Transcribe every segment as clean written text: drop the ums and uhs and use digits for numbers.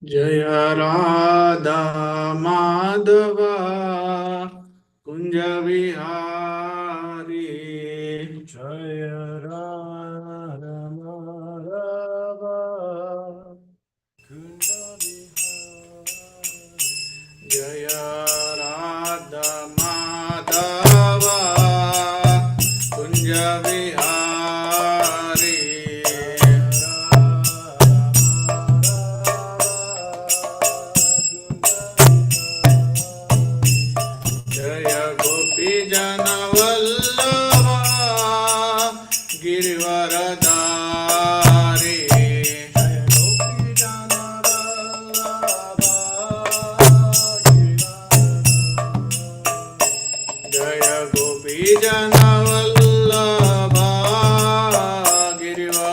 जय राधा माधवा कुंज विहारी। जय राधा माधवा कुंज विहारी। जय राधा माधवा कुंज विहारी। जय गोपी जन वल्लभा गिरिवरधारी। जय गोपी जन वल्लभा Girivardhari.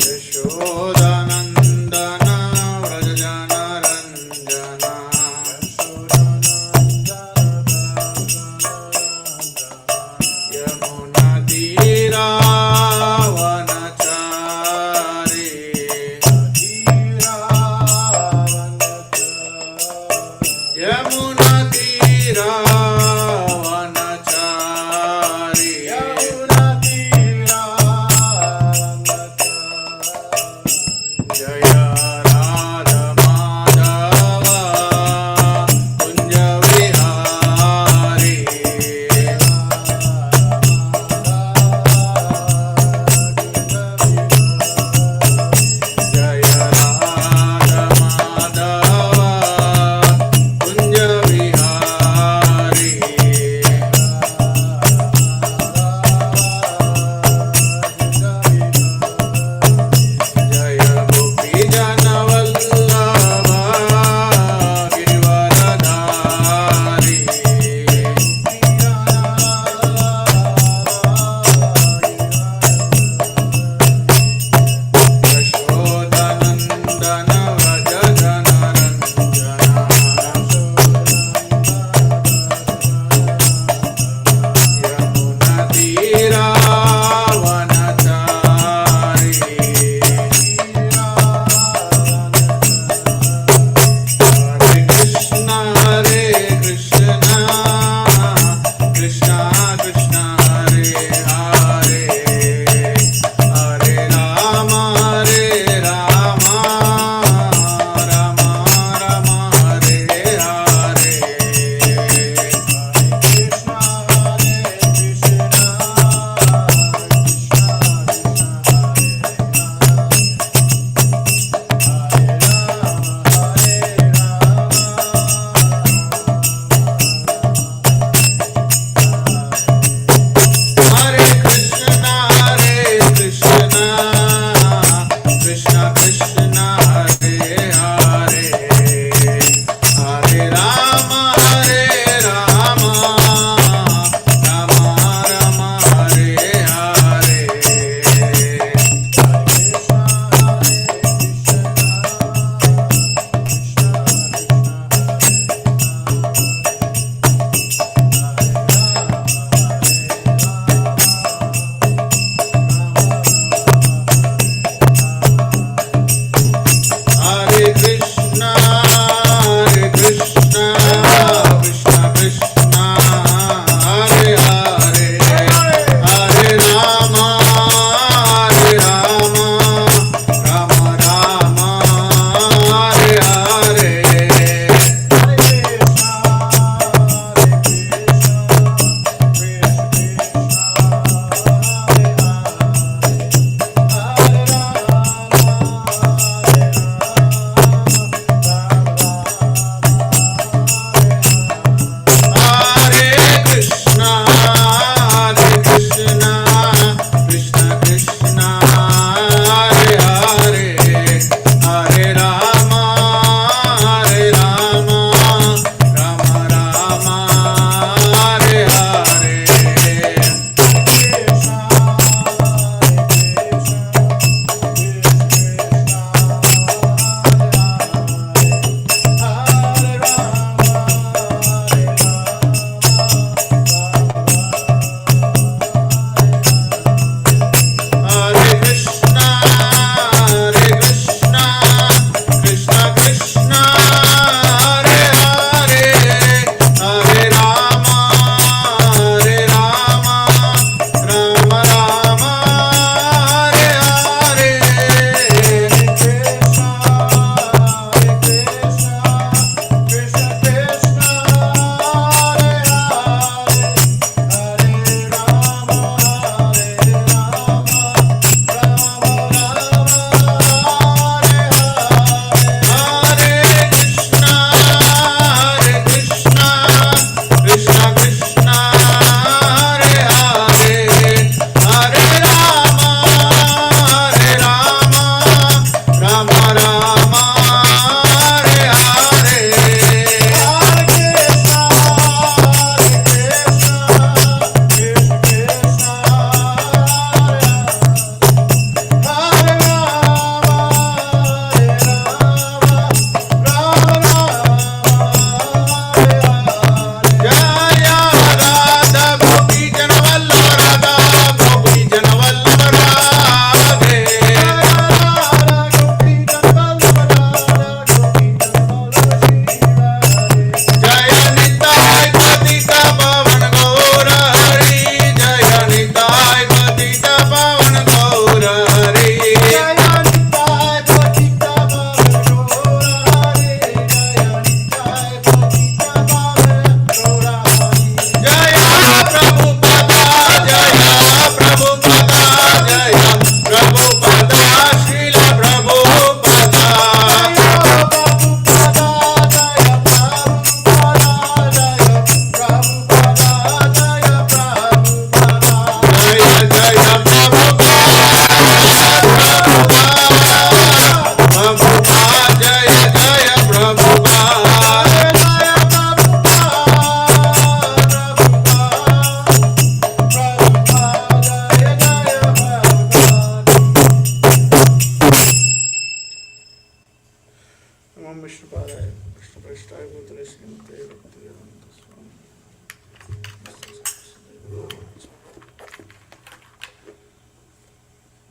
Yashodanandan व्रजजनरञ्जन। यमुनातीरावनचारि।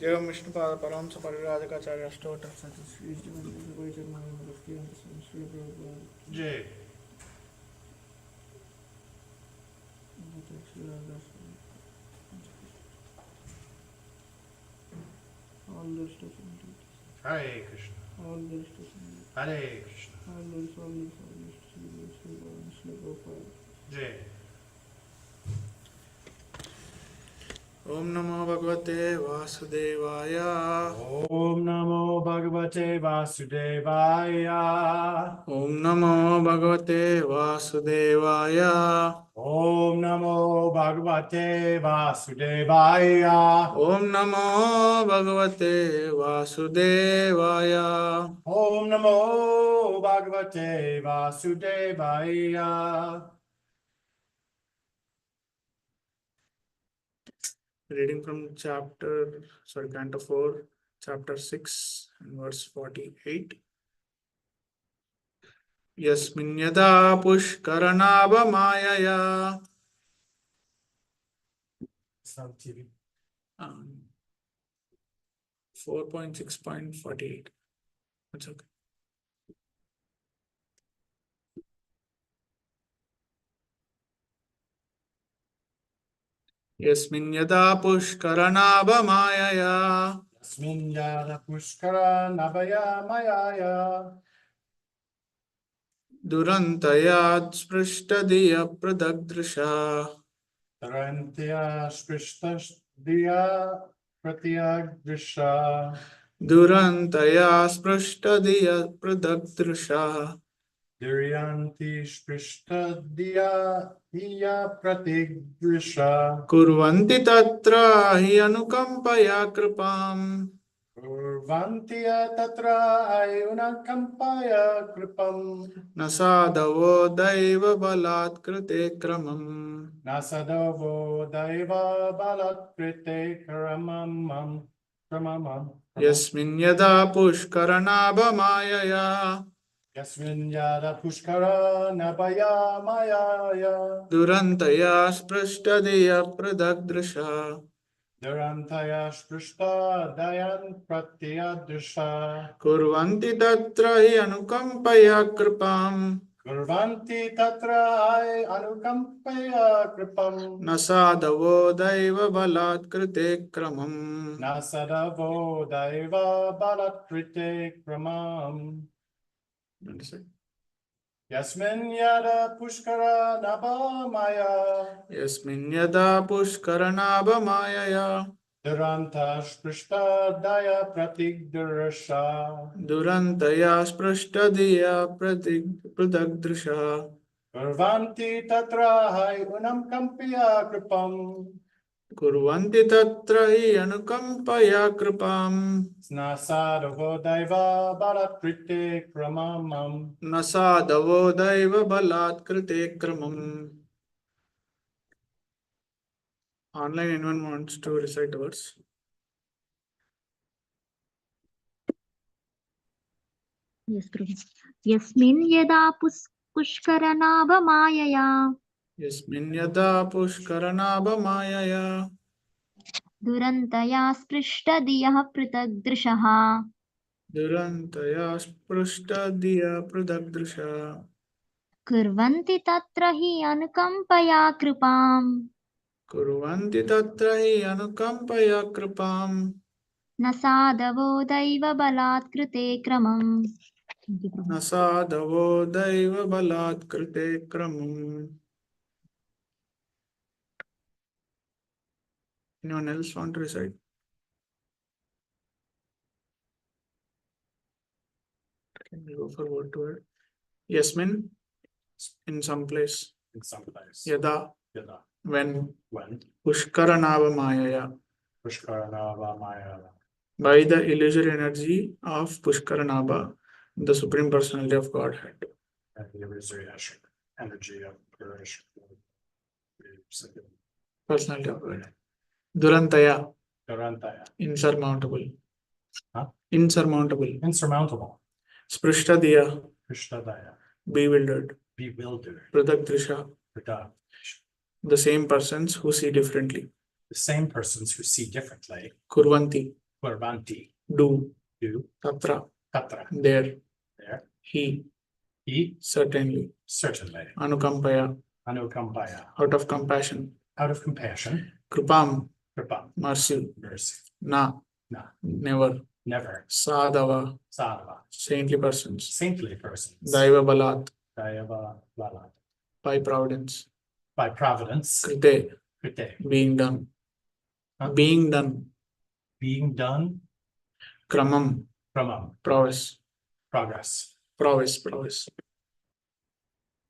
Jai Vishnu Pada Paramsa Pariradhakacharya Astota Jai. All the stations. Hare Krishna. All the stations. Hare Krishna. All the stations. Jai. Om Namo Bhagavate Vasudevaya. Om Namo Bhagavate Vasudevaya. Om Namo Bhagavate Vasudevaya. Om Namo Bhagavate Vasudevaya. Om Namo Bhagavate Vasudevaya. Om Namo Bhagavate Vasudevaya. Reading from Canto 4, chapter 6, and verse 48. Yasmin yada pushkaranava mayaya. Some TV. 4.6.48. That's okay. Yasmin yada pushkaranava mayaya. Yasmin yada pushkara nabaya mayaya. Durantayat sprashtadiya pradagdrisha. Tarantya sprishtasdiya pratyagdrisha. Durantaya sprashtadiya pradagdrisha. Diryanti sprishtasdiya hiya pratigdrisha. Kurvanti tatra hi anukampaya kripam. Kurvantiya tatra ayunakampaya kripam. Nasadavo daiva balat krite kramam. Nasadavo daiva balatkrite kramamam. Yasmin yada pushkaranabha mayaya. Yasmin yada pushkara nabaya mayaya. Durantaya sprashtadiya pradagdrisha. Durantaya sprishta dayan pratyadrisha. Kurvanti tatra hi anukampaya kripam. Kurvanti tatra ay anukampaya kripam. Nasadavo daiva balat krite kramam. Nasadavo daiva balatkrite kramam. Yasmin yada pushkara nabamaya. Yasmin yada pushkaranabha mayaya. Duranta sprishta daya pratigdrasha. Durantaya sprashtadiya pradagdrisha. Kurvanti tatra hai unam kampya kripam. Kurvanti tatra hi anukampaya kripam. Snasadavo daiva balatkrite kramamam. Nasadavo daiva balat krite kramam. Online, anyone wants to recite the verse? Yes, Prabhu. Yasmin yada pushkaranava mayaya. Yasmin yada pushkaranabha mayaya. Durantaya sprishta pritagdrishaha. Durantaya sprashtadiya pradagdrisha. Kurvanti tatra hi anukampaya kripam. Kurvanti tatra hi anukampaya kripam. Nasadavo daiva balatkrite kramam. Thank you, Prabhu. Nasadavo daiva balat krite kramam. Anyone else want to recite? Can we go for word to word? Yasmin, in some place. In some place. Yada, Yada. when. When. Pushkaranava mayaya. Pushkaranava mayaya. By the illusory energy of Pushkaranabha, the Supreme Personality of Godhead. And the illusory energy of Personality of Godhead. Durantaya, Durantaya. insurmountable. Huh? Insurmountable. Insurmountable. Sprishtadiya, Krishnadaya. bewildered. Bewildered. Pradagdrisha, the same persons who see differently. The same persons who see differently. Kurvanti, Kurvanti. Do. Do. Tatra. Tatra. There. There. He. He. Certainly. Certainly. Anukampaya. Anukampaya. Out of compassion. Out of compassion. Kripam. Kripa. Mercy. Mercy. Na. Na. Never. Never. Sadhava. Sadhava. Saintly persons. Saintly persons. Daiva balat. Dayava Lala. By providence. By providence. Krite. Krite. Being done. Huh? Being done. Being done. Kramam. Pramam. Prowess. Progress. Prowess. Prowess.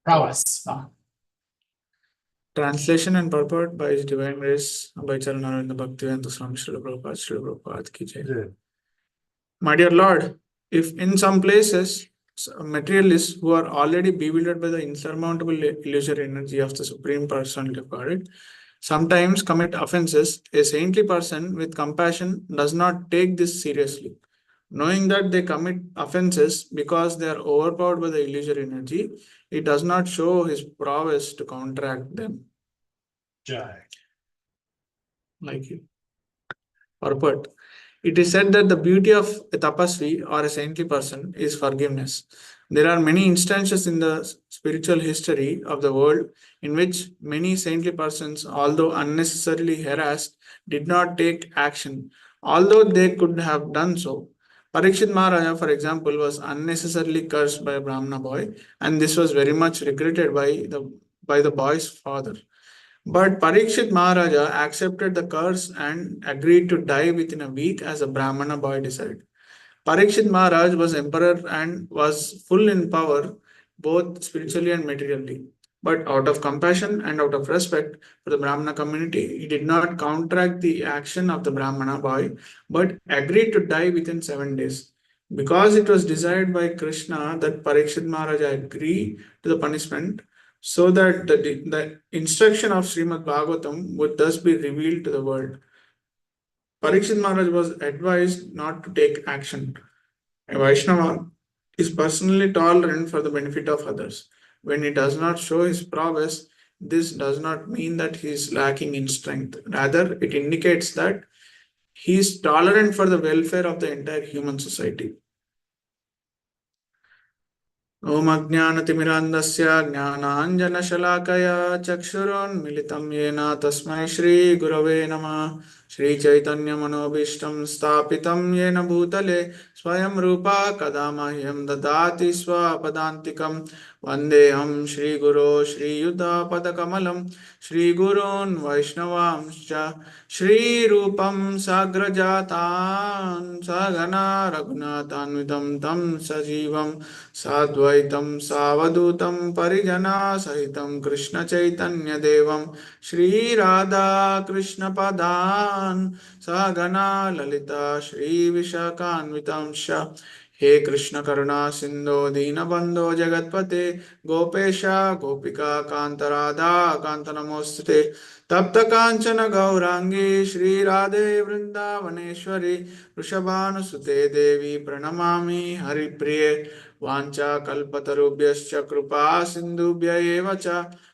Prowess. Translation and purport by His Divine Grace by Charanarvinda Bhaktivedanta Swami Srila Prabhupada ki jai. Good. My dear Lord, if in some places materialists who are already bewildered by the insurmountable illusory energy of the Supreme Personality of Godhead sometimes commit offenses, a saintly person with compassion does not take this seriously. Knowing that they commit offenses because they are overpowered by the illusory energy, he does not show his prowess to counteract them. Jai. Like you. Purport. It is said that the beauty of a tapasvi or a saintly person is forgiveness. There are many instances in the spiritual history of the world in which many saintly persons, although unnecessarily harassed, did not take action, although they could have done so. Parikshit Maharaja, for example, was unnecessarily cursed by a Brahmana boy, and this was very much regretted by the boy's father. But Parikshit Maharaja accepted the curse and agreed to die within a week as a Brahmana boy decided. Parikshit Maharaj was emperor and was full in power, both spiritually and materially. But out of compassion and out of respect for the Brahmana community, he did not counteract the action of the Brahmana boy, but agreed to die within 7 days. Because it was desired by Krishna that Parikshit Maharaj agree to the punishment, so that the instruction of Srimad Bhagavatam would thus be revealed to the world. Parikshit Maharaj was advised not to take action. A Vaishnava is personally tolerant for the benefit of others. When he does not show his prowess, this does not mean that he is lacking in strength. Rather, it indicates that he is tolerant for the welfare of the entire human society. ओम अज्ञानतिमिरान्धस्य ज्ञानाञ्जनशलाकया चक्षुरुन्मिलितं येन तस्मै श्रीगुरवे नमः श्रीचैतन्यमनोभीष्टं स्थापितं येन भूतले स्वयं रूपा कदा मह्यं ददाति स्वपदान्तिकं वन्देऽहं श्रीगुरो श्रीयुतापदकमलं श्रीगुरून् वैष्णवांश्च श्रीरूपं साग्रजातान् सगना रघुनाथान्वितं तं सजीवं साद्वैतं सावधूतं परिजना सहितं कृष्ण चैतन्य देवं श्रीराधा कृष्ण पदान् सगना ललिता श्रीविशाखान्वितांश्च हे कृष्ण करुणा सिंधो दीनबंधो जगत्पते गोपेश गोपिकाकान्त राधा कान्त नमोस्तुते तप्त कांचन गौरांगी श्री राधे वृंदावनेश्वरी वृषभानुसुते देवी प्रणमामि हरिप्रिये वाञ्छा कल्पतरुभ्यश्च कृपा सिन्धुभ्य एव च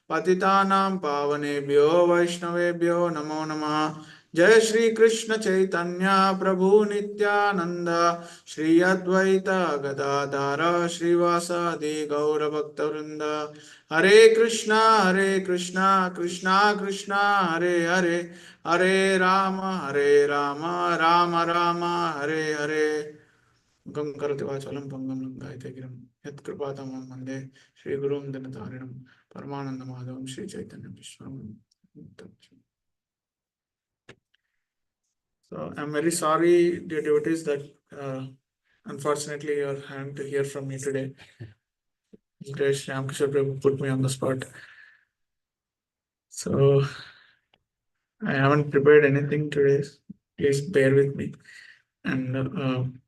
पतितानां पावनेभ्यो वैष्णवेभ्यो नमो नमः जय श्री कृष्ण चैतन्य प्रभु नित्यानंद श्री अद्वैत गदाधर श्रीवासादि गौर भक्तवृंद हरे कृष्णा कृष्णा कृष्णा हरे हरे हरे राम राम राम हरे हरे गं करति वाचालं पंगं लंघयते गिरिं यत्कृपातमं वन्दे श्रीगुरुं दिनतारिणं परमानन्दमाधवं श्रीचैतन्यं विश्वं. So I'm very sorry, dear devotees, that unfortunately you're having to hear from me today. Grace Ramkishore Prabhu put me on the spot. So I haven't prepared anything today. Please bear with me. And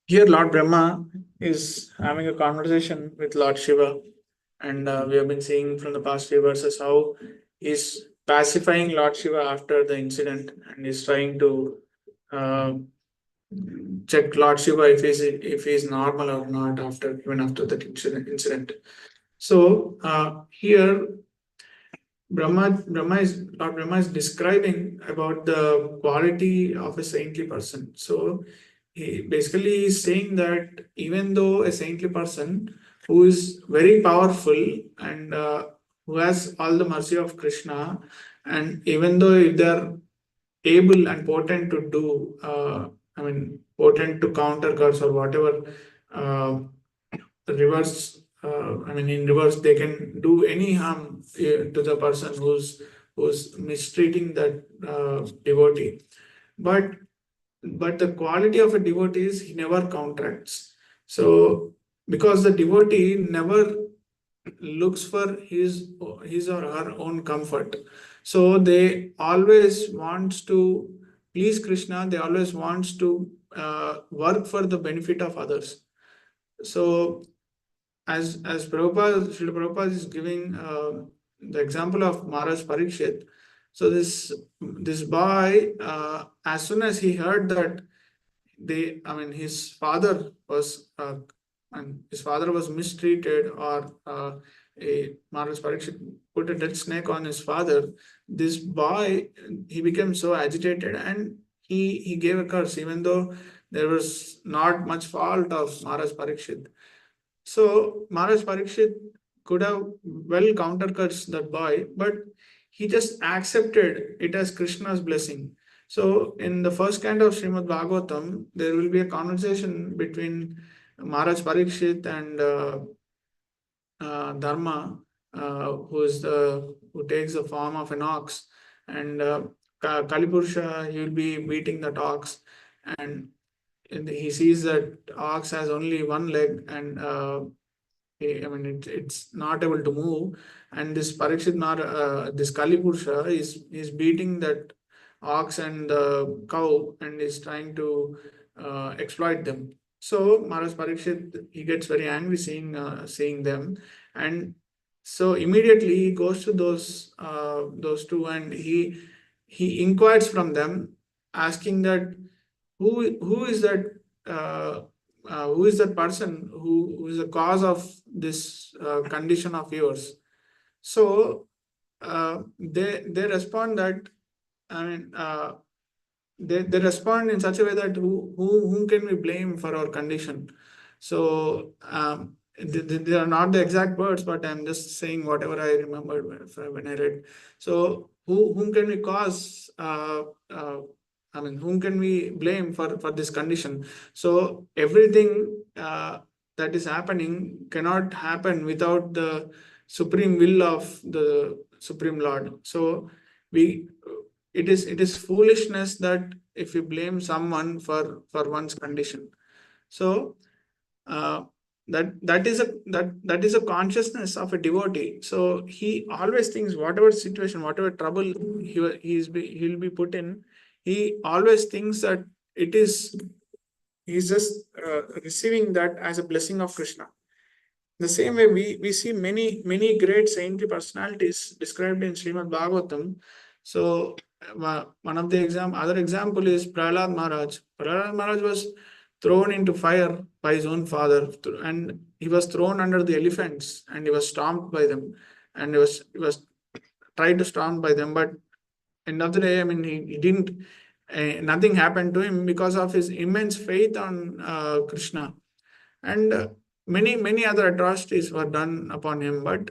here Lord Brahma is having a conversation with Lord Shiva. And we have been seeing from the past few verses how he's pacifying Lord Shiva after the incident, and he's trying to check Lord Shiva if he's normal or not even after that incident. So here Lord Brahma is describing about the quality of a saintly person. So he basically is saying that even though a saintly person who is very powerful and who has all the mercy of Krishna, and even though if they are able and potent to do, potent to counter gods or whatever, reverse, in reverse, they can do any harm to the person who's mistreating that devotee. But the quality of a devotee is he never counteracts. So because the devotee never looks for his or her own comfort, so they always wants to please Krishna. They always wants to work for the benefit of others. So as Prabhupada, Srila Prabhupada is giving the example of Maharaj Parikshit. So this boy, as soon as he heard that his father was mistreated, or Maharaj Parikshit put a dead snake on his father, this boy, he became so agitated and he gave a curse, even though there was not much fault of Maharaj Parikshit. So Maharaj Parikshit could have well countercursed that boy, but he just accepted it as Krishna's blessing. So in the first kind of Srimad Bhagavatam, there will be a conversation between Maharaj Parikshit and Dharma, who takes the form of an ox, and Kalipurusha, he will be beating that ox, and he sees that ox has only one leg, and it's not able to move, and this Parikshit, this Kalipurusha is beating that ox and the cow and is trying to exploit them. So Maharaj Parikshit, he gets very angry seeing them, and so immediately he goes to those two, and he inquires from them, asking that who is that person who is the cause of this condition of yours. So they respond that, they respond in such a way that whom can we blame for our condition. So they are not the exact words, but I'm just saying whatever I remembered when I read. So whom can we cause whom can we blame for this condition? So everything that is happening cannot happen without the supreme will of the Supreme Lord. So it is foolishness that if we blame someone for one's condition. So that is a consciousness of a devotee. So he always thinks whatever situation, whatever trouble he'll be put in, he always thinks that he's just receiving that as a blessing of Krishna. The same way we see many great saintly personalities described in Srimad Bhagavatam. So one of the other example is Prahlad Maharaj. Prahlad Maharaj was thrown into fire by his own father, and he was thrown under the elephants, and he was stomped by them, and he was tried to stomp by them, but end of the day, he didn't. Nothing happened to him because of his immense faith on Krishna, and many other atrocities were done upon him, but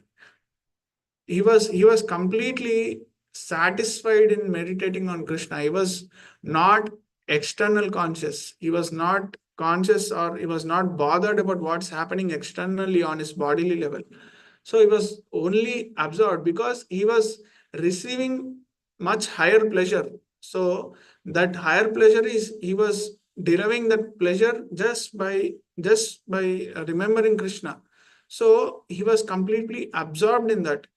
he was completely satisfied in meditating on Krishna. He was not external conscious. He was not conscious, or he was not bothered about what's happening externally on his bodily level. So he was only absorbed because he was receiving much higher pleasure. So that higher pleasure is, he was deriving that pleasure just by remembering Krishna. So he was completely absorbed in that.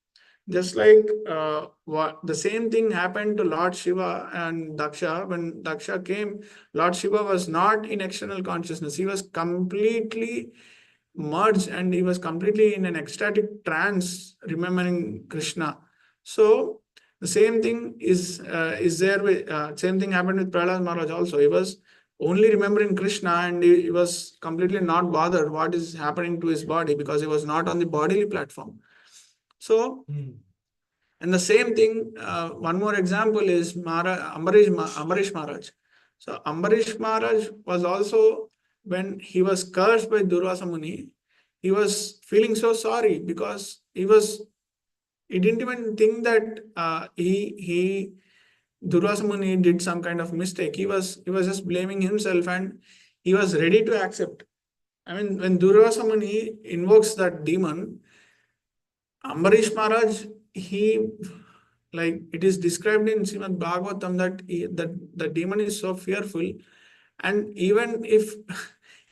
Just like the same thing happened to Lord Shiva and Daksha. When Daksha came, Lord Shiva was not in external consciousness. He was completely merged, and he was completely in an ecstatic trance, remembering Krishna. So the same thing is there with same thing happened with Prahlad Maharaj also. He was only remembering Krishna, and he was completely not bothered what is happening to his body, because he was not on the bodily platform. So And the same thing, one more example is Ambarish Maharaj. So Ambarish Maharaj was also, when he was cursed by Durvasa Muni, he was feeling so sorry because he didn't even think that Durvasa Muni did some kind of mistake. He was just blaming himself, and he was ready to accept. I mean, when Durvasa Muni invokes that demon, Ambarish Maharaj, like it is described in Srimad Bhagavatam that that the demon is so fearful, and even if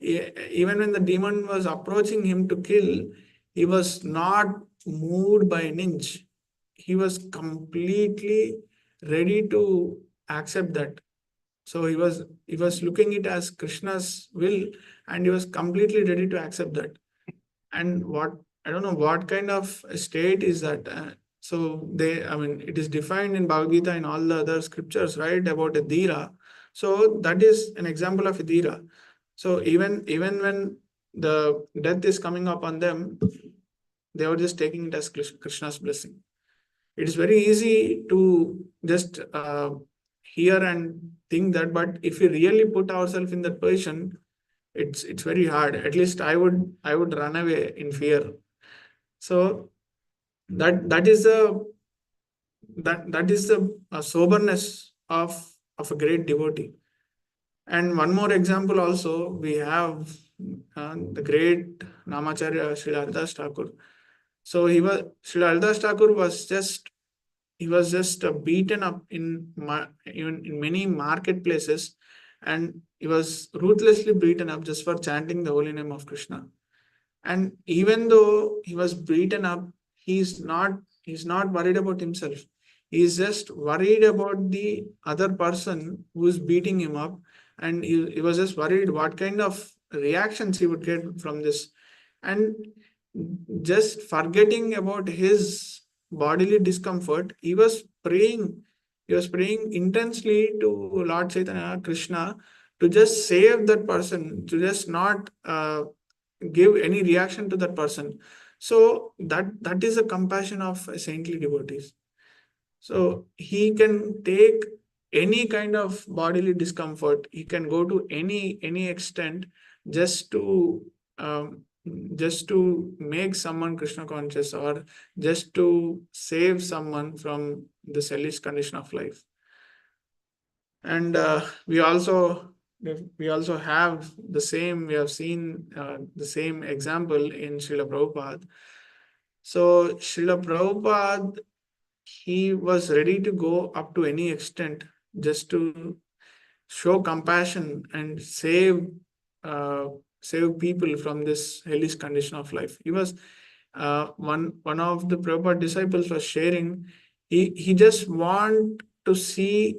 even when the demon was approaching him to kill, he was not moved by an inch. He was completely ready to accept that. So he was looking it as Krishna's will, and he was completely ready to accept that. And what, I don't know what kind of state is that. I mean, it is defined in Bhagavad Gita and all the other scriptures, right, about a dhira. So that is an example of a dhira. So even when the death is coming upon them, they were just taking it as Krishna's blessing. It is very easy to just hear and think that, but if we really put ourselves in that position, it's very hard. At least I would run away in fear. So that is the soberness of a great devotee. And one more example also, we have the great Namacharya Srila Haridas Thakur. So Srila Haridas Thakur was just beaten up in many marketplaces, and he was ruthlessly beaten up just for chanting the holy name of Krishna. And even though he was beaten up, he's not worried about himself. He's just worried about the other person who's beating him up, and he was just worried what kind of reactions he would get from this. And just forgetting about his bodily discomfort, he was praying intensely to Lord Chaitanya, Krishna, to just save that person, to just not give any reaction to that person. So that is a compassion of saintly devotees. So he can take any kind of bodily discomfort. He can go to any extent just to make someone Krishna conscious, or just to save someone from the selfish condition of life. And we also have the same, we have seen the same example in Srila Prabhupada. So Srila Prabhupada, he was ready to go up to any extent just to show compassion and save people from this hellish condition of life. He was one of the Prabhupada disciples was sharing, he just want to see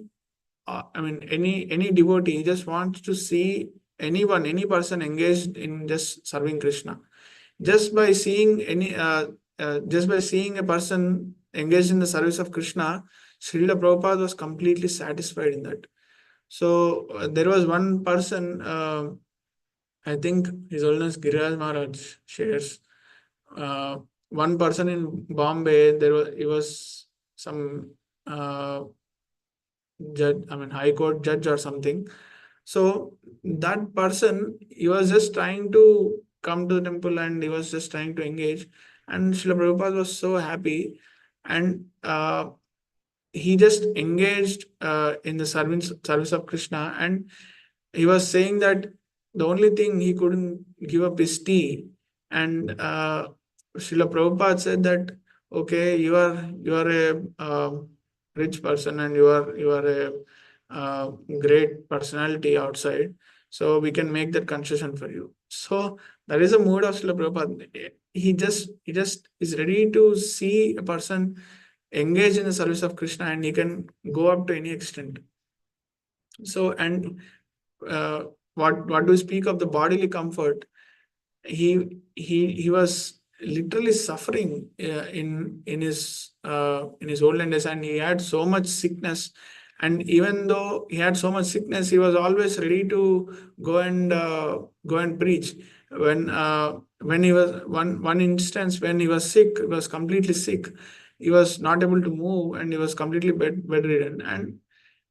any devotee, he just wants to see any person engaged in just serving Krishna. Just by seeing a person engaged in the service of Krishna, Srila Prabhupada was completely satisfied in that. So there was one person, I think His Holiness Giriraj Maharaj shares. One person in Bombay, he was some judge, high court judge or something. So that person, he was just trying to come to the temple, and he was just trying to engage. And Srila Prabhupada was so happy, and he just engaged in the service of Krishna. And he was saying that the only thing he couldn't give up is tea. And Srila Prabhupada said that, okay, you are a rich person, and you are a great personality outside, so we can make that concession for you. So that is a mood of Srila Prabhupada. He just is ready to see a person engage in the service of Krishna, and he can go up to any extent. So, and what do we speak of the bodily comfort? He was literally suffering in his olden days, and he had so much sickness. And even though he had so much sickness, he was always ready to go and preach. When he was one instance when he was sick, he was completely sick. he was not able to move and he was completely bedridden. And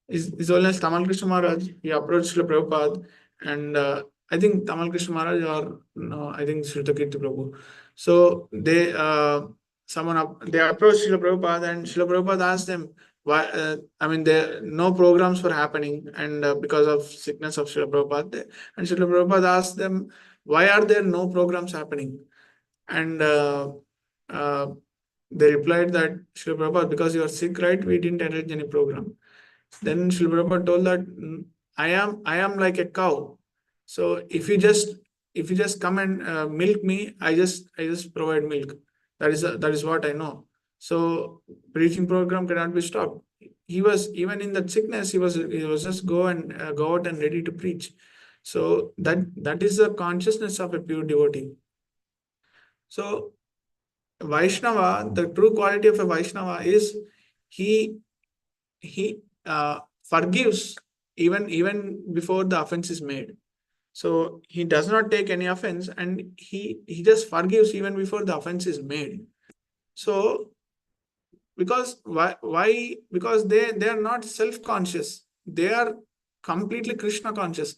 His Holiness Tamal Krishna Maharaj, he approached Srila Prabhupada, and I think Tamal Krishna Maharaj or no, I think Sritakirti Prabhu. So they they approached Srila Prabhupada, and Srila Prabhupada asked them why. I mean, there no programs were happening, and because of sickness of Srila Prabhupada, and Srila Prabhupada asked them, why are there no programs happening? And they replied that, Srila Prabhupada, because you are sick, right? We didn't arrange any program. Then Srila Prabhupada told that, I am like a cow. So if you just come and milk me, I just provide milk. That is what I know. So preaching program cannot be stopped. He was even in that sickness. He was just go out and ready to preach. So that is the consciousness of a pure devotee. So Vaishnava, the true quality of a Vaishnava is he forgives even before the offense is made. So he does not take any offense, and he just forgives even before the offense is made. So because why? Because they are not self-conscious. They are completely Krishna conscious.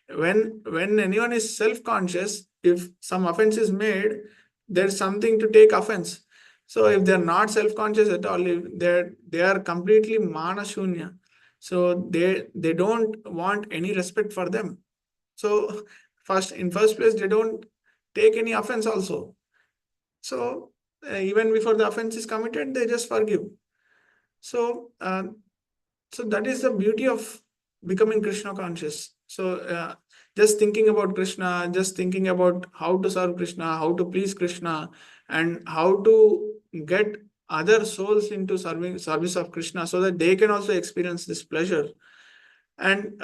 When anyone is self-conscious, if some offense is made, there's something to take offense. So if they're not self-conscious at all, if they are completely mana shunya. So they don't want any respect for them. So in first place, they don't take any offense also. So even before the offense is committed, they just forgive. So so that is the beauty of becoming Krishna conscious. So just thinking about Krishna, just thinking about how to serve Krishna, how to please Krishna, and how to get other souls into service of Krishna, so that they can also experience this pleasure. And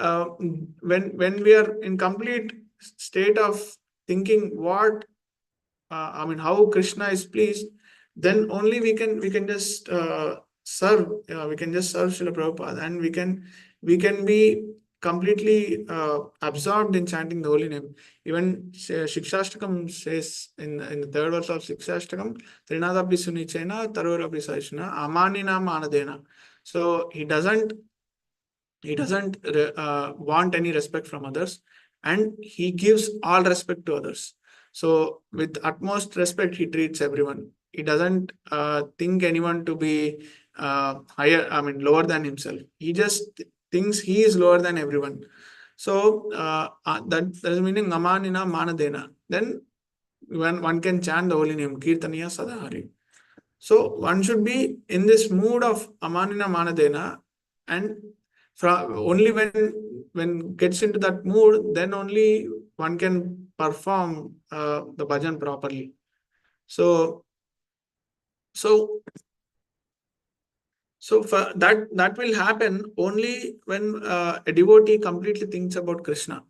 when we are in complete state of thinking what how Krishna is pleased, then only we can just serve. We can just serve Srila Prabhupada, and we can be completely absorbed in chanting the holy name. Even Shikshashtakam says in the third verse of Shikshashtakam, Trinadapi Sunichena Tarurapi Saishna Amanina Manadena. So he doesn't want any respect from others, and he gives all respect to others. So with utmost respect, he treats everyone. He doesn't think anyone to be lower than himself. He just thinks he is lower than everyone. So that is meaning Namanina Manadena. Then when one can chant the holy name, Kirtaniya Sadahari. So one should be in this mood of Amanina Manadena, and only when gets into that mood, then only one can perform the bhajan properly. So for that will happen only when a devotee completely thinks about Krishna.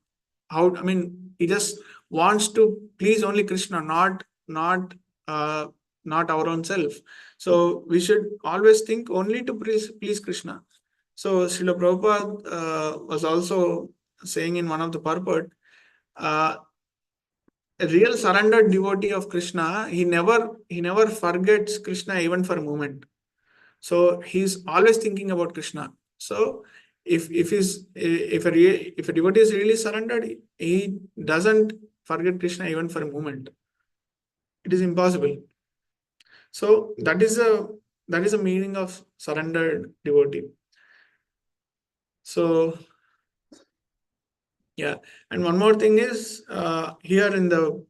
He just wants to please only Krishna, not our own self. So we should always think only to please Krishna. So Srila Prabhupada was also saying in one of the purport, a real surrendered devotee of Krishna, he never forgets Krishna even for a moment. So he's always thinking about Krishna. So if a devotee is really surrendered, he doesn't forget Krishna even for a moment. It is impossible. So that is the meaning of surrendered devotee. So yeah, and one more thing is here in the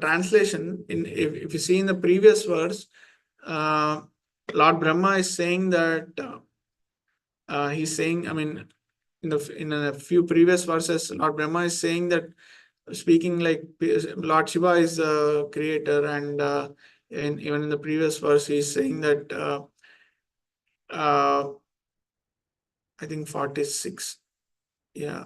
translation, if you see in the previous verse, Lord Brahma is saying that he's saying, in a few previous verses, Lord Brahma is saying that, speaking like Lord Shiva is the creator, and even in the previous verse, he's saying that I think 46. Yeah.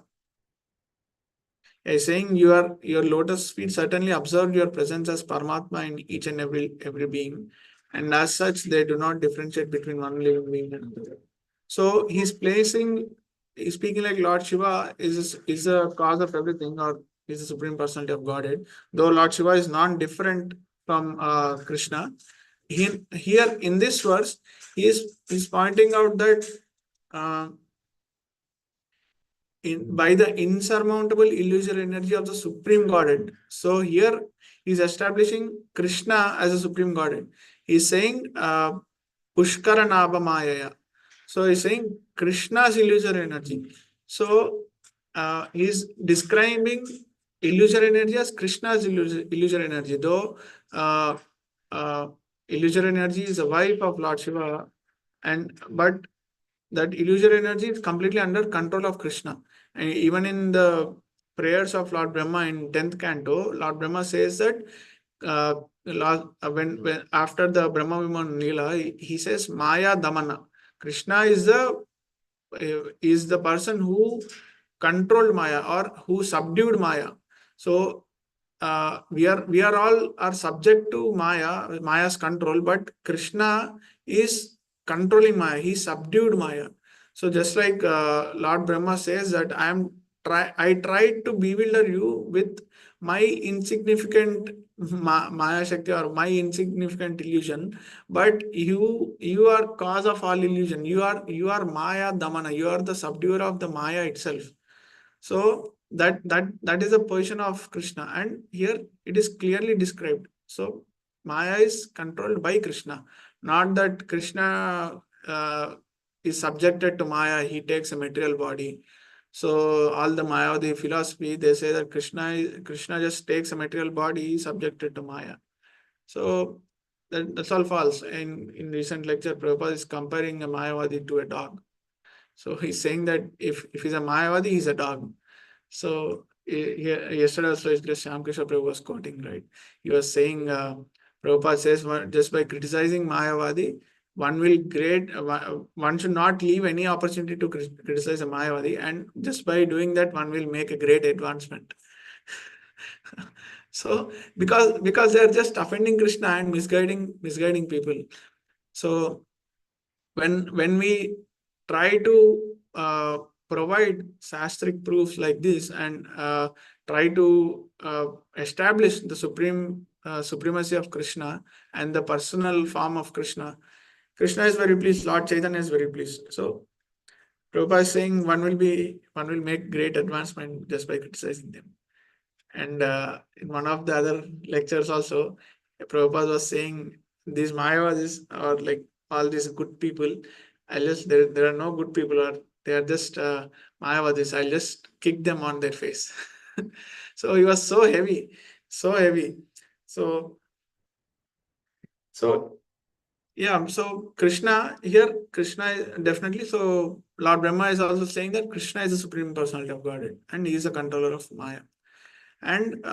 He's saying your lotus feet certainly observed your presence as Paramatma in each and every being, and as such they do not differentiate between one living being and another. So he's speaking like Lord Shiva is the cause of everything, or is the Supreme Personality of Godhead. Though Lord Shiva is non-different from Krishna, here in this verse, he's pointing out that by the insurmountable illusory energy of the Supreme Godhead. So here he's establishing Krishna as a Supreme Godhead. He's saying Pushkara Nabha Mayaya. So he's saying Krishna's illusory energy. So he's describing illusory energy as Krishna's illusory energy, though illusory energy is a wife of Lord Shiva, but that illusory energy is completely under control of Krishna. And even in the prayers of Lord Brahma in 10th canto, Lord Brahma says that when after the Brahma Viman Leela, he says Maya Damana. Krishna is the person who controlled Maya or who subdued Maya. So we are all are subject to Maya's control, but Krishna is controlling Maya. He subdued Maya. So just like Lord Brahma says that I tried to bewilder you with my insignificant Maya Shakti or my insignificant illusion, but you are cause of all illusion. You are Maya Damana. You are the subduer of the Maya itself. So that is a position of Krishna, and here it is clearly described. So Maya is controlled by Krishna, not that Krishna is subjected to Maya. He takes a material body. So all the Mayavadi philosophy, they say that Krishna just takes a material body subjected to Maya. So that's all false. In recent lecture, Prabhupada is comparing a Mayavadi to a dog. So he's saying that if he's a Mayavadi, he's a dog. So yesterday also Shyamkrishna Prabhu was quoting, right? He was saying, Prabhupada says just by criticizing Mayavadi, one should not leave any opportunity to criticize a Mayavadi, and just by doing that, one will make a great advancement. So because they are just offending Krishna and misguiding people. So when we try to provide shastric proofs like this and try to establish the supremacy of Krishna and the personal form of Krishna is very pleased. Lord Chaitanya is very pleased. So Prabhupada is saying one will make great advancement just by criticizing them. And in one of the other lectures also, Prabhupada was saying these Mayavadis are like all these good people. There are no good people, or they are just Mayavadis. I'll just kick them on their face. So he was so heavy. So yeah, so Krishna definitely. So Lord Brahma is also saying that Krishna is the Supreme Personality of Godhead and he is a controller of Maya. And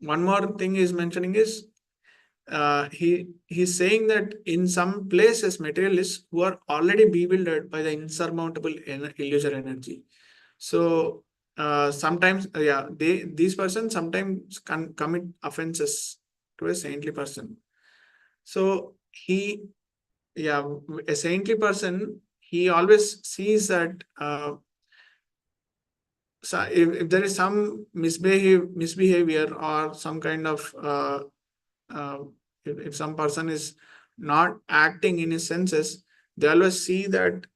one more thing he's mentioning is he's saying that in some places materialists who are already bewildered by the insurmountable illusory energy. So sometimes these persons sometimes can commit offenses to a saintly person. So a saintly person, he always sees that so if there is some misbehavior or some kind of if some person is not acting in his senses, they always see that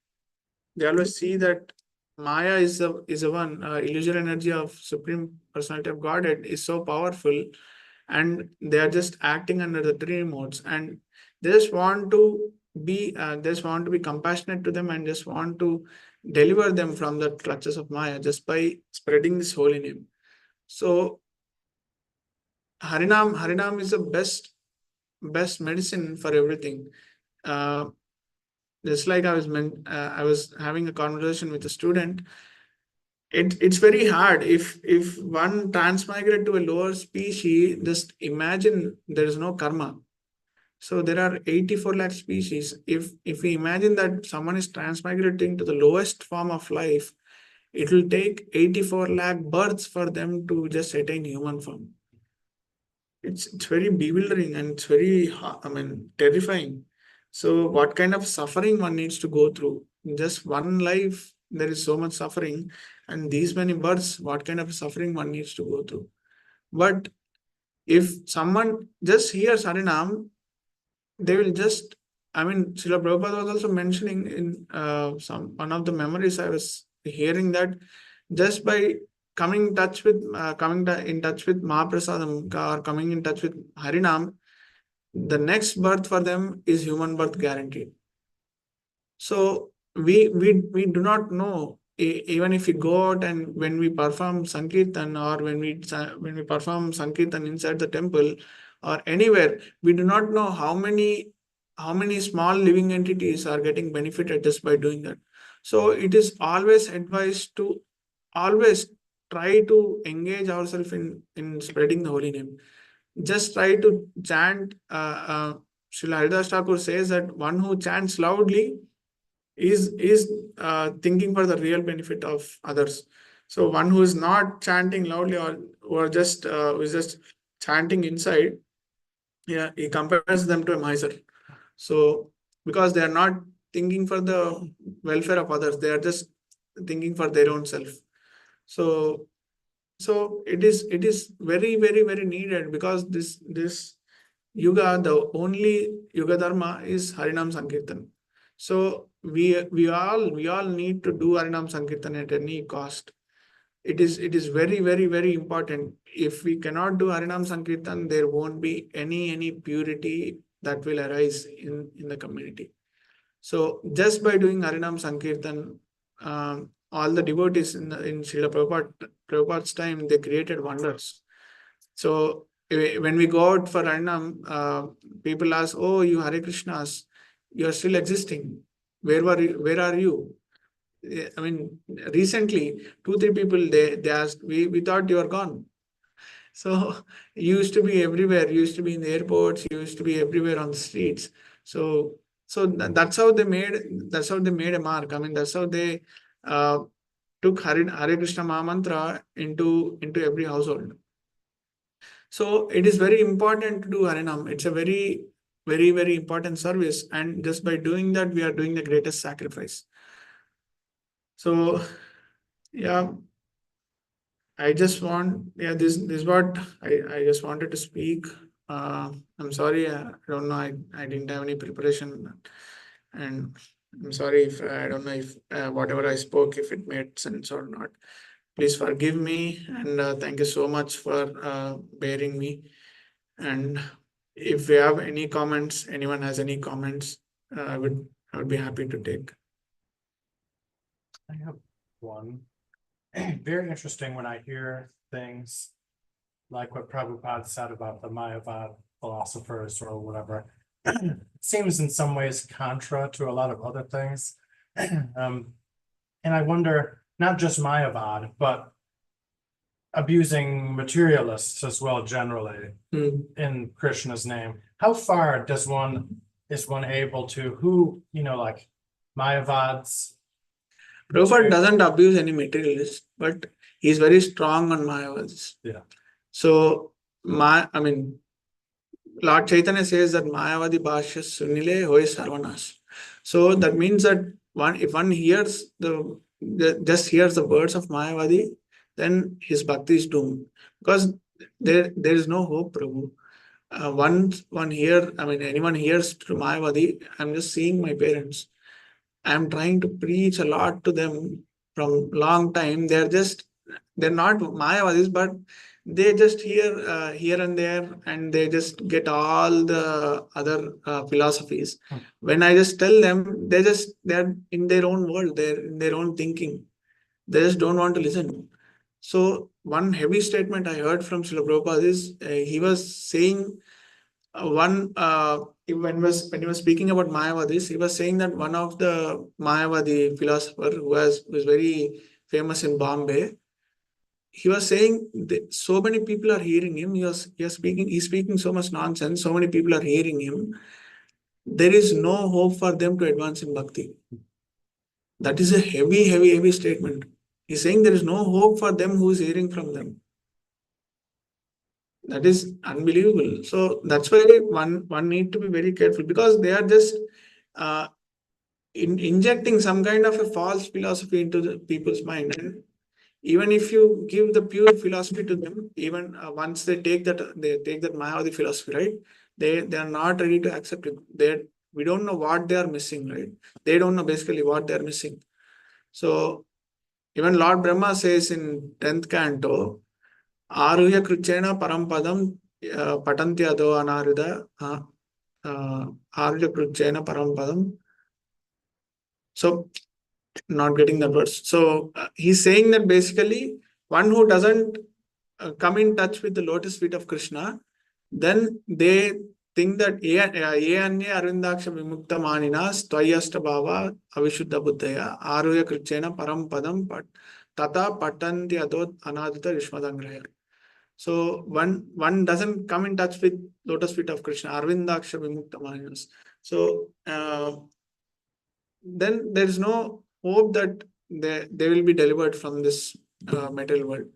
Maya is the one illusory energy of Supreme Personality of Godhead is so powerful, and they are just acting under the three modes, and they just want to be compassionate to them and just want to deliver them from the clutches of Maya just by spreading this holy name. So Harinam is the best medicine for everything. Just like I was having a conversation with a student. It's very hard if one transmigrate to a lower species. Just imagine there is no karma. So there are 84 lakh species. If we imagine that someone is transmigrating to the lowest form of life, it will take 84 lakh births for them to just attain human form. It's very bewildering and it's very terrifying. So what kind of suffering one needs to go through? In just one life, there is so much suffering, and these many births, what kind of suffering one needs to go through? But if someone just hears Harinam, they will just, I mean, Srila Prabhupada was also mentioning in one of the memories I was hearing that just by coming in touch with in touch with Mahaprasadam or coming in touch with Harinam, the next birth for them is human birth guaranteed. So we do not know, even if we go out and when we perform Sankirtan or when we perform Sankirtan inside the temple or anywhere, we do not know how many small living entities are getting benefited just by doing that. So it is always advised to always try to engage ourselves in spreading the holy name. Just try to chant. Srila Haridas Thakur says that one who chants loudly is thinking for the real benefit of others. So one who is not chanting loudly or just who is just chanting inside, yeah, he compares them to a miser. So because they are not thinking for the welfare of others, they are just thinking for their own self. So it is very very very needed, because this yuga, the only yuga dharma is Harinam Sankirtan. So we all need to do Harinam Sankirtan at any cost. It is very very very important. If we cannot do Harinam Sankirtan, there won't be any purity that will arise in the community. So just by doing Harinam Sankirtan, all the devotees in Srila Prabhupada's time, they created wonders. So when we go out for Harinam, people ask, "Oh, you Hare Krishnas, you are still existing. Where are you?" I mean, recently, 2-3 people they asked, "We thought you are gone." So you used to be everywhere. You used to be in the airports. You used to be everywhere on the streets. So that's how they made a mark. I mean, that's how they took Hare Krishna Mahamantra into every household. So it is very important to do Harinam. It's a very, very, very important service. And just by doing that, we are doing the greatest sacrifice. So yeah, I just want, this is what I just wanted to speak. I'm sorry, I don't know, I didn't have any preparation. And I'm sorry if I don't know if whatever I spoke, if it made sense or not. Please forgive me, and thank you so much for bearing me. And if we have any comments, anyone has any comments, I would be happy to take. I have one. Very interesting when I hear things like what Prabhupada said about the Mayavad philosophers or whatever. It seems in some ways contra to a lot of other things. And I wonder, not just Mayavad, but abusing materialists as well generally in Krishna's name. How far is one able to, like Mayavads? Prabhupada doesn't abuse any materialist, but he's very strong on Mayavadas. Yeah. So I mean, Lord Chaitanya says that Mayavadi Bhashya Sunile Hoy Sarvanas. So that means that if one hears just hears the words of Mayavadi, then his bhakti is doomed, because there is no hope, Prabhu. Once anyone hears through Mayavadi, I'm just seeing my parents. I'm trying to preach a lot to them from long time. They're not Mayavadis, but they just hear here and there, and they just get all the other philosophies. When I just tell them, they're in their own world, they're in their own thinking. They just don't want to listen. So one heavy statement I heard from Srila Prabhupada is he was saying when he was speaking about Mayavadis, he was saying that one of the Mayavadi philosopher who was very famous in Bombay, he was saying that so many people are hearing him. He's speaking so much nonsense. So many people are hearing him. There is no hope for them to advance in bhakti. That is a heavy, heavy, heavy statement. He's saying there is no hope for them who is hearing from them. That is unbelievable. So that's why one need to be very careful, because they are just injecting some kind of a false philosophy into the people's mind. And even if you give the pure philosophy to them, even once they take that Mayavadi philosophy, right? they are not ready to accept it. We don't know what they are missing, right? They don't know basically what they are missing. So even Lord Brahma says in 10th canto, Aruya Kruchena Parampadam Patanti Ado Anarida Aruya Kruchena Parampadam. So not getting the verse. So he's saying that basically one who doesn't come in touch with the lotus feet of Krishna, then they think that ye anye arvindaksha vimukta maninas tvayasta bhava avishuddha buddhaya aruya krichena param padam tata patanti adot anadita vishmadangraya. So one doesn't come in touch with lotus feet of Krishna, arvindaksha vimukta maninas. So then there is no hope that they will be delivered from this material world.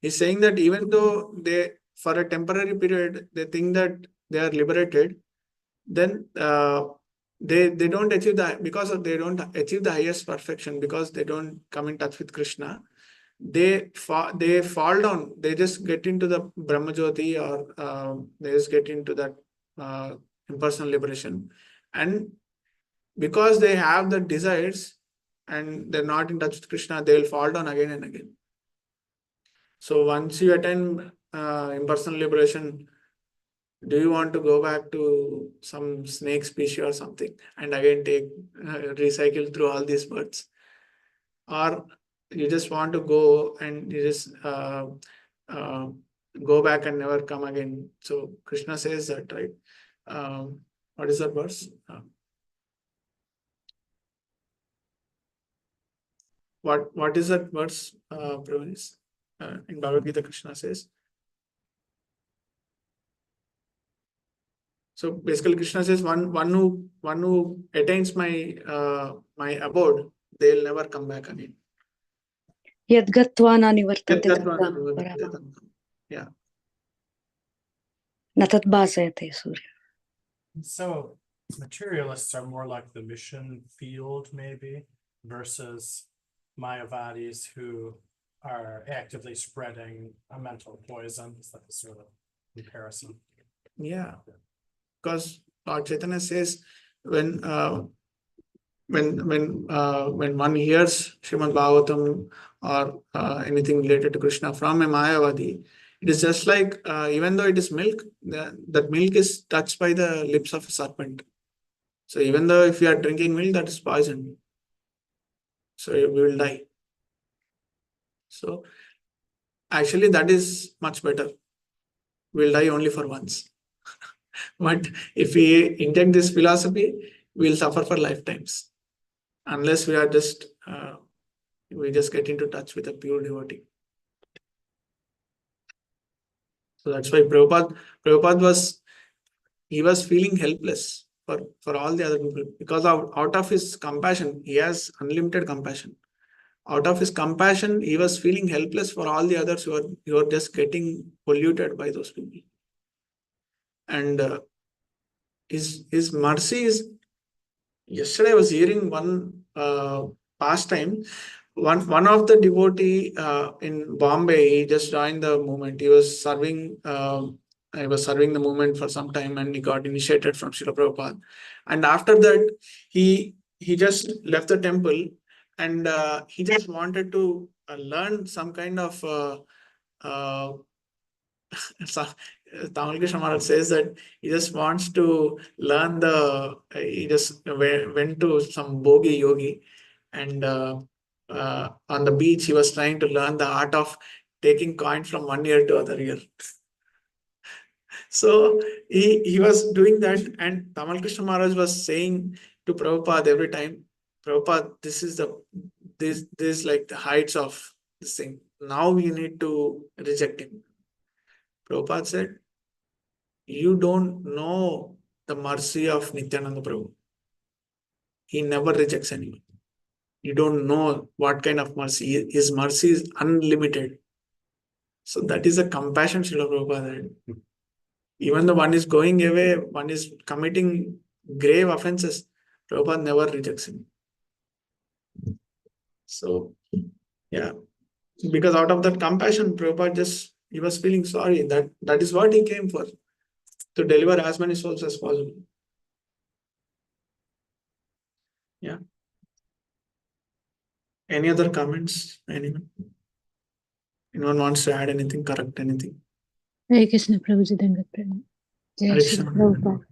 He's saying that even though they, for a temporary period, they think that they are liberated, then they don't achieve they don't achieve the highest perfection, because they don't come in touch with Krishna. They fall down. They just get into the Brahmajyoti, or they just get into that impersonal liberation, and because they have the desires and they're not in touch with Krishna, they will fall down again and again. So once you attain impersonal liberation, do you want to go back to some snake species or something and again take recycle through all these birds? Or you just want to go and you just go back and never come again? So Krishna says that, right? What is that verse? What is that verse, Praveen? In Bhagavad Gita, Krishna says. So basically, Krishna says one who attains my my abode, they'll never come back again. Yadgatva na nivartante Yeah. Natat bhasayate surya. So materialists are more like the mission field, maybe, versus Mayavadis who are actively spreading a mental poison. Is that the sort of comparison? Yeah, because Lord Chaitanya says when one hears Srimad Bhagavatam or anything related to Krishna from a Mayavadi, it is just like even though it is milk, that milk is touched by the lips of a serpent. So even though if you are drinking milk, that is poison. So we will die. So actually that is much better. We'll die only for once. But if we inject this philosophy, we'll suffer for lifetimes. Unless we are just we just get into touch with a pure devotee. So that's why Prabhupada was feeling helpless for all the other people, because out of his compassion, he has unlimited compassion. Out of his compassion, he was feeling helpless for all the others who are just getting polluted by those people. And his mercy is. Yesterday I was hearing one pastime. One of the devotee in Bombay, he just joined the movement. He was serving the movement for some time, and he got initiated from Srila Prabhupada. And after that, he just left the temple, and he just wanted to learn some kind of Tamal Krishna Maharaj says that he just wants to learn he just went to some bogi yogi, and on the beach he was trying to learn the art of taking coin from one ear to other ear. So he was doing that, and Tamal Krishna Maharaj was saying to Prabhupada every time, Prabhupada, this is like the heights of this thing. Now we need to reject him. Prabhupada said, you don't know the mercy of Nityananda Prabhu. He never rejects anyone. You don't know what kind of mercy. His mercy is unlimited. So that is a compassion Srila Prabhupada had. Even though one is going away, one is committing grave offenses, Prabhupada never rejects him. So, yeah. Because out of that compassion, Prabhupada he was feeling sorry. That is what he came for. to deliver as many souls as possible. Yeah. Any other comments? Anyone wants to add anything, correct anything? Hare Krishna, Prabhuji, Dangat Pranam. Jai Hare Shri Krishna. Prabhupada.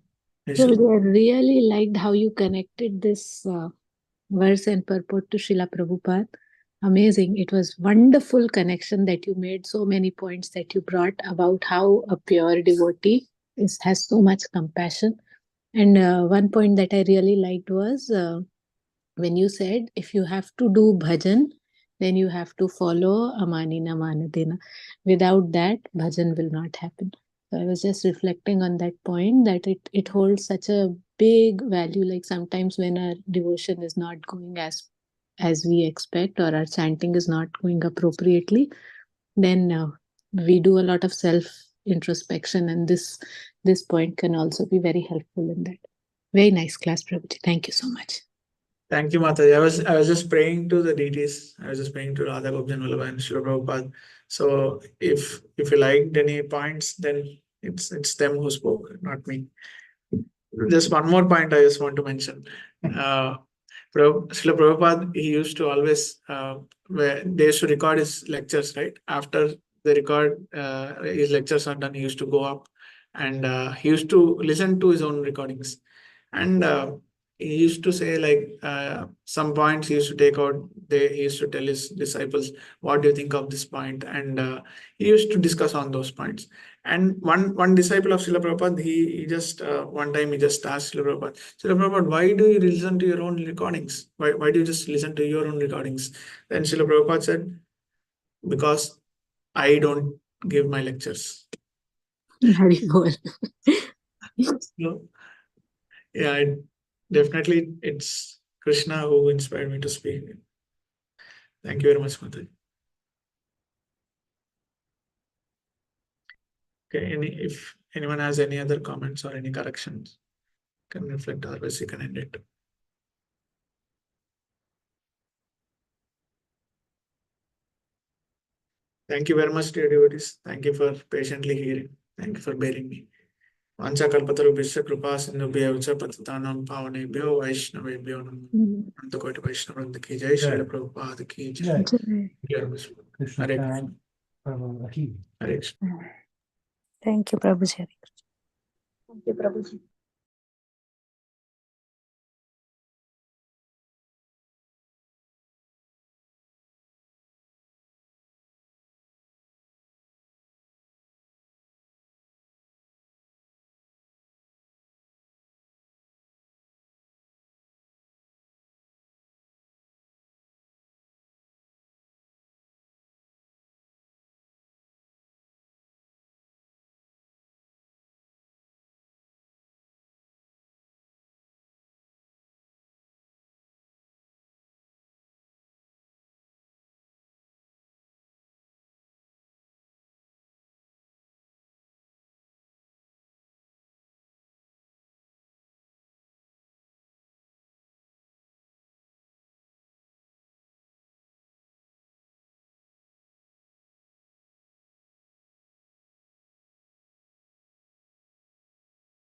Hare Krishna. Prabhuji, I really liked how you connected this verse and purport to Srila Prabhupada. Amazing. It was wonderful connection that you made. So many points that you brought about how a pure devotee has so much compassion. And one point that I really liked was when you said if you have to do bhajan, then you have to follow amanina manadena. Without that, bhajan will not happen. So I was just reflecting on that point, that it holds such a big value. Like sometimes when our devotion is not going as we expect, or our chanting is not going appropriately, then we do a lot of self introspection, and this point can also be very helpful in that. Very nice class, Prabhuji. Thank you so much. Thank you, Mataji. I was just praying to the deities. I was just praying to Radha Gopjan Vallabha and Srila Prabhupada. So if you liked any points, then it's them who spoke, not me. Just one more point I just want to mention. Srila Prabhupada, he used to always they used to record his lectures, right? After they record his lectures are done, he used to go up and he used to listen to his own recordings. And he used to say, like, some points he used to take out. He used to tell his disciples, what do you think of this point? And he used to discuss on those points. And one disciple of Srila Prabhupada, he just one time he just asked Srila Prabhupada, why do you listen to your own recordings? Why do you just listen to your own recordings? Then Srila Prabhupada said, because I don't give my lectures. Haribol. So, yeah, definitely it's Krishna who inspired me to speak. Thank you very much, Mataji. Okay, if anyone has any other comments or any corrections, can reflect, otherwise you can end it. Thank you very much, dear devotees. Thank you for patiently hearing. Thank you for bearing me. Vancha kalpatarubhisya kripa sindhubhyo cha patitanam pavanebhyo vaishnavebhyo namo. Antakoti Vaishnavavrinda ki jai, Srila Prabhupada ki jai. Jai. Krishna Hare Prabhu, Prabhu, Hare Krishna. Thank you, Prabhuji. Thank you, Prabhuji.